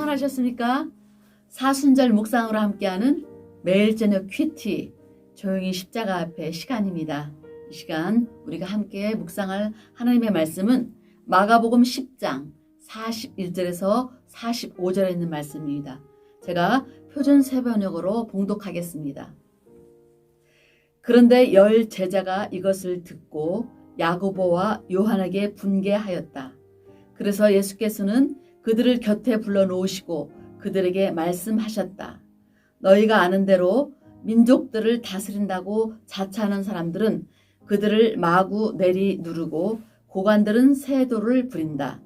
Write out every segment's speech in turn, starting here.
평안하셨습니까? 사순절 묵상으로 함께하는 매일 저녁 큐티 조용히 십자가 앞에 시간입니다. 이 시간 우리가 함께 묵상할 하나님의 말씀은 마가복음 10장 41절에서 45절에 있는 말씀입니다. 제가 표준 세번역으로 봉독하겠습니다. 그런데 10 제자가 이것을 듣고 야고보와 요한에게 분개하였다. 그래서 예수께서는 그들을 곁에 불러놓으시고 그들에게 말씀하셨다. 너희가 아는 대로 민족들을 다스린다고 자처하는 사람들은 그들을 마구 내리 누르고 고관들은 세도를 부린다.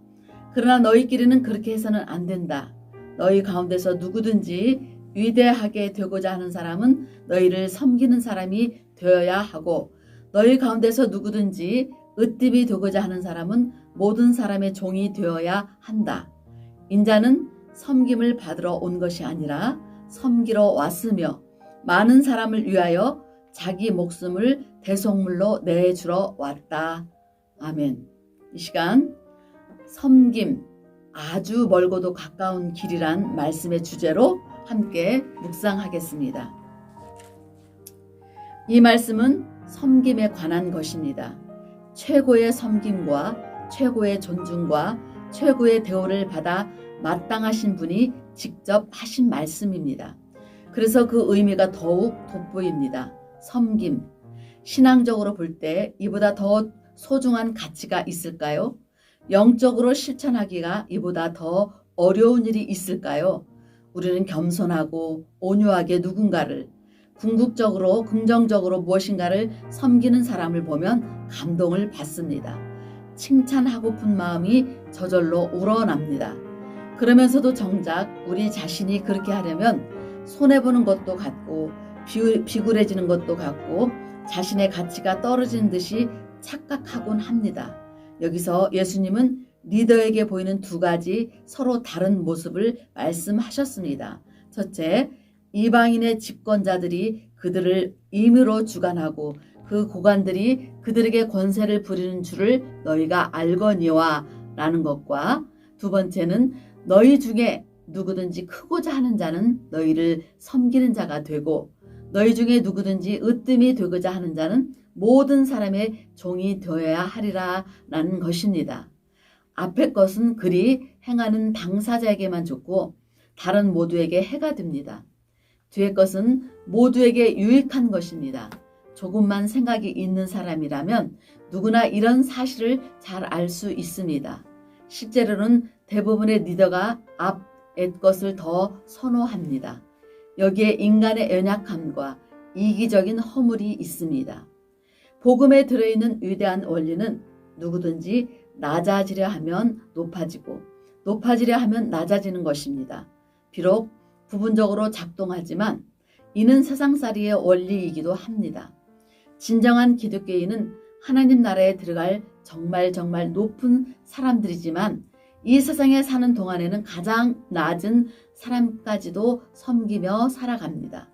그러나 너희끼리는 그렇게 해서는 안 된다. 너희 가운데서 누구든지 위대하게 되고자 하는 사람은 너희를 섬기는 사람이 되어야 하고 너희 가운데서 누구든지 으뜸이 되고자 하는 사람은 모든 사람의 종이 되어야 한다. 인자는 섬김을 받으러 온 것이 아니라 섬기러 왔으며 많은 사람을 위하여 자기 목숨을 대속물로 내주러 왔다. 아멘. 이 시간 섬김, 아주 멀고도 가까운 길이란 말씀의 주제로 함께 묵상하겠습니다. 이 말씀은 섬김에 관한 것입니다. 최고의 섬김과 최고의 존중과 최고의 대우를 받아 마땅하신 분이 직접 하신 말씀입니다. 그래서 그 의미가 더욱 돋보입니다. 섬김. 신앙적으로 볼 때 이보다 더 소중한 가치가 있을까요? 영적으로 실천하기가 이보다 더 어려운 일이 있을까요? 우리는 겸손하고 온유하게 누군가를, 궁극적으로 긍정적으로 무엇인가를 섬기는 사람을 보면 감동을 받습니다. 칭찬하고픈 마음이 저절로 우러납니다. 그러면서도 정작 우리 자신이 그렇게 하려면 손해보는 것도 같고 비굴해지는 것도 같고 자신의 가치가 떨어지는 듯이 착각하곤 합니다. 여기서 예수님은 리더에게 보이는 두 가지 서로 다른 모습을 말씀하셨습니다. 첫째, 이방인의 집권자들이 그들을 임의로 주관하고 그 고관들이 그들에게 권세를 부리는 줄을 너희가 알거니와 라는 것과 두 번째는 너희 중에 누구든지 크고자 하는 자는 너희를 섬기는 자가 되고 너희 중에 누구든지 으뜸이 되고자 하는 자는 모든 사람의 종이 되어야 하리라 라는 것입니다. 앞의 것은 그리 행하는 당사자에게만 좋고 다른 모두에게 해가 됩니다. 뒤의 것은 모두에게 유익한 것입니다. 조금만 생각이 있는 사람이라면 누구나 이런 사실을 잘 알 수 있습니다. 실제로는 대부분의 리더가 앞의 것을 더 선호합니다. 여기에 인간의 연약함과 이기적인 허물이 있습니다. 복음에 들어있는 위대한 원리는 누구든지 낮아지려 하면 높아지고 높아지려 하면 낮아지는 것입니다. 비록 부분적으로 작동하지만 이는 세상살이의 원리이기도 합니다. 진정한 기독교인은 하나님 나라에 들어갈 정말 높은 사람들이지만 이 세상에 사는 동안에는 가장 낮은 사람까지도 섬기며 살아갑니다.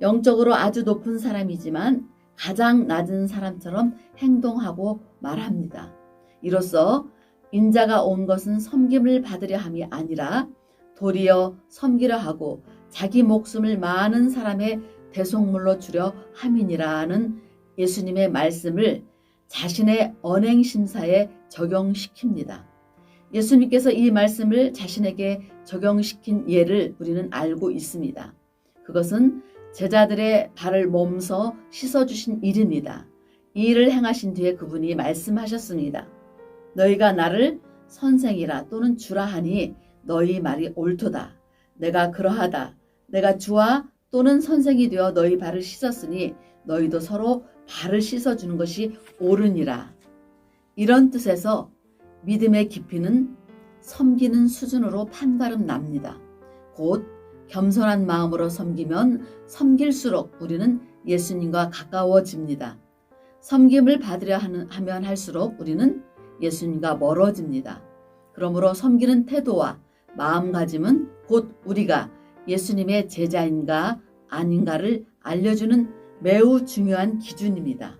영적으로 아주 높은 사람이지만 가장 낮은 사람처럼 행동하고 말합니다. 이로써 인자가 온 것은 섬김을 받으려 함이 아니라 도리어 섬기려 하고 자기 목숨을 많은 사람의 대속물로 주려 함이니라는 예수님의 말씀을 자신의 언행심사에 적용시킵니다. 예수님께서 이 말씀을 자신에게 적용시킨 예를 우리는 알고 있습니다. 그것은 제자들의 발을 몸서 씻어주신 일입니다. 이 일을 행하신 뒤에 그분이 말씀하셨습니다. 너희가 나를 선생이라 또는 주라 하니 너희 말이 옳도다. 내가 그러하다. 내가 주와 또는 선생이 되어 너희 발을 씻었으니 너희도 서로 발을 씻어주는 것이 옳으니라. 이런 뜻에서 믿음의 깊이는 섬기는 수준으로 판가름 납니다. 곧 겸손한 마음으로 섬기면 섬길수록 우리는 예수님과 가까워집니다. 섬김을 받으려 하면 할수록 우리는 예수님과 멀어집니다. 그러므로 섬기는 태도와 마음가짐은 곧 우리가 예수님의 제자인가 아닌가를 알려주는 매우 중요한 기준입니다.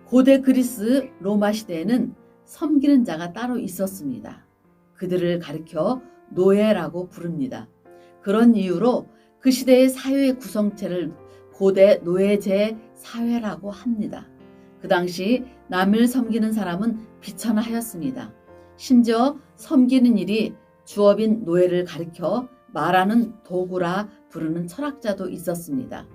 고대 그리스 로마 시대에는 섬기는 자가 따로 있었습니다. 그들을 가리켜 노예라고 부릅니다. 그런 이유로 그 시대의 사회 구성체를 고대 노예제 사회라고 합니다. 그 당시 남을 섬기는 사람은 비천하였습니다. 심지어 섬기는 일이 주업인 노예를 가리켜 말하는 도구라 부르는 철학자도 있었습니다.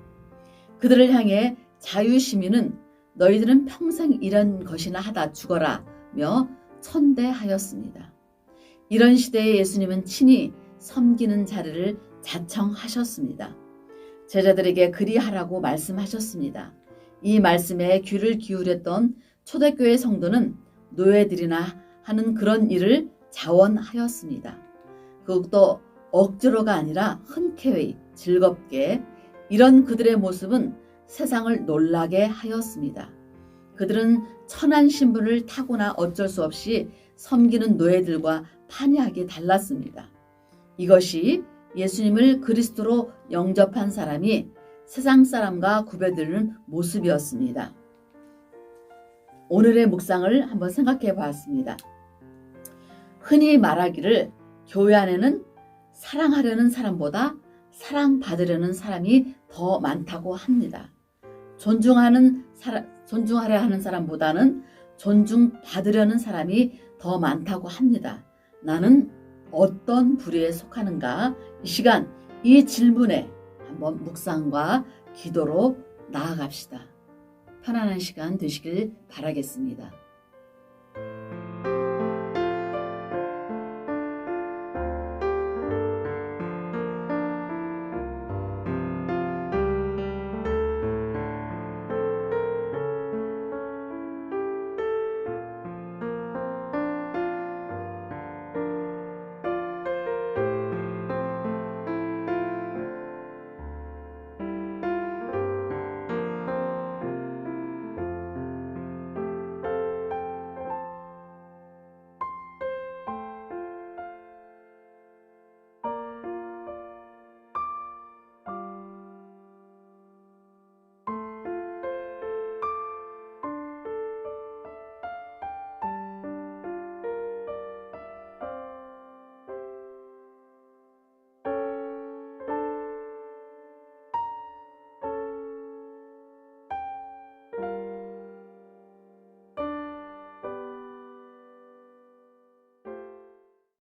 그들을 향해 자유시민은 너희들은 평생 이런 것이나 하다 죽어라며 천대하였습니다. 이런 시대에 예수님은 친히 섬기는 자리를 자청하셨습니다. 제자들에게 그리하라고 말씀하셨습니다. 이 말씀에 귀를 기울였던 초대교회 성도는 노예들이나 하는 그런 일을 자원하였습니다. 그것도 억지로가 아니라 흔쾌히 즐겁게. 이런 그들의 모습은 세상을 놀라게 하였습니다. 그들은 천한 신분을 타고나 어쩔 수 없이 섬기는 노예들과 판이하게 달랐습니다. 이것이 예수님을 그리스도로 영접한 사람이 세상 사람과 구별되는 모습이었습니다. 오늘의 묵상을 한번 생각해 보았습니다. 흔히 말하기를 교회 안에는 사랑하려는 사람보다 사랑받으려는 사람이 더 많다고 합니다. 존중하려 하는 사람보다는 존중받으려는 사람이 더 많다고 합니다. 나는 어떤 부류에 속하는가? 이 시간 이 질문에 한번 묵상과 기도로 나아갑시다. 편안한 시간 되시길 바라겠습니다.